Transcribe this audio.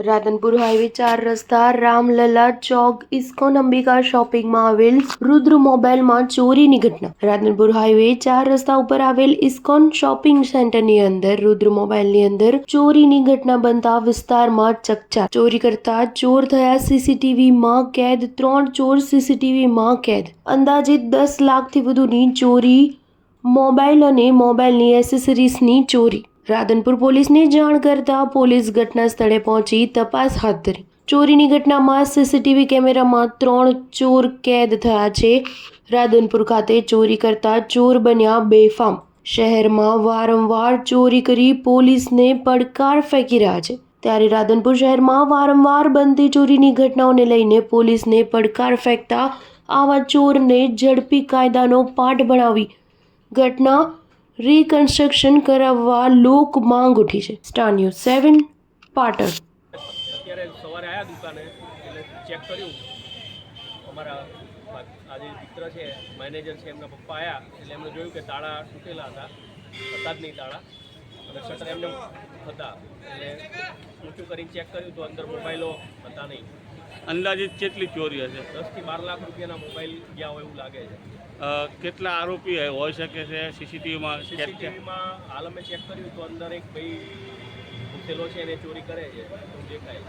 Radhanpur highway 4 રસ્તા રામલલા ચોક ISKCON Ambika શોપિંગમાં આવેલ રુદ્ર મોબાઈલમાં ચોરીની ઘટના। રાધનપુર હાઈવે 4 રસ્તા ઉપર આવેલ ઇસ્કોન શોપિંગ સેન્ટરની અંદર રુદ્ર મોબાઈલની અંદર ચોરીની ઘટના બનતા વિસ્તારમાં ચકચાર। ચોરી કરતા ચોર થયા સીસીટીવીમાં કેદ। 3 ચોર સીસીટીવીમાં કેદ। અંદાજિત 10 લાખથી વધુની ચોરી, મોબાઈલ અને મોબાઈલની એસેસરીઝની ચોરી। રાધનપુર પોલીસને જાણ કરતા પોલીસ ઘટના સ્થળે પહોંચી તપાસ હાથ ધરી। ચોરીની ઘટનામાં સીસીટીવી કેમેરામાં 3 ચોર કેદ થયા છે। રાધનપુર ખાતે ચોરી કરતા ચોર બન્યા બેફામ। શહેરમાં વારંવાર ચોરી કરી પોલીસને પડકાર ફેંકી રહ્યા છે, ત્યારે રાધનપુર શહેરમાં વારંવાર બનતી ચોરીની ઘટનાઓને લઈને પોલીસને પડકાર ફેંકતા આવા ચોરને ઝડપી કાયદાનો પાઠ ભણાવી ઘટના રિકન્સ્ટ્રક્શન કરાવવા લોક માંગ ઉઠી છે। Star news 7 Patan. અત્યારે સવારે આવ્યા દુકાને એટલે ચેક કર્યું, અમારા આજે મિત્ર છે, મેનેજર છે, એમના પપ્પા આવ્યા એટલે એમણે જોયું કે તાળા તૂટેલા હતા, હતા જ નહીં તાળા, અને શટર એમને હતા એટલે ઊંચું કરીને ચેક કર્યું તો અંદર મોબાઈલો હતા નહીં। અંદાજિત કેટલી ચોરી હશે? 10 થી 12 લાખ રૂપિયાના મોબાઈલ ગયા હોય એવું લાગે છે। કેટલા આરોપી હોઈ શકે છે? સીસીટીવીમાં હાલ અમે ચેક કર્યું તો અંદર એક ભાઈ ઘૂસેલો છે, એને ચોરી કરે છે એવું દેખાય।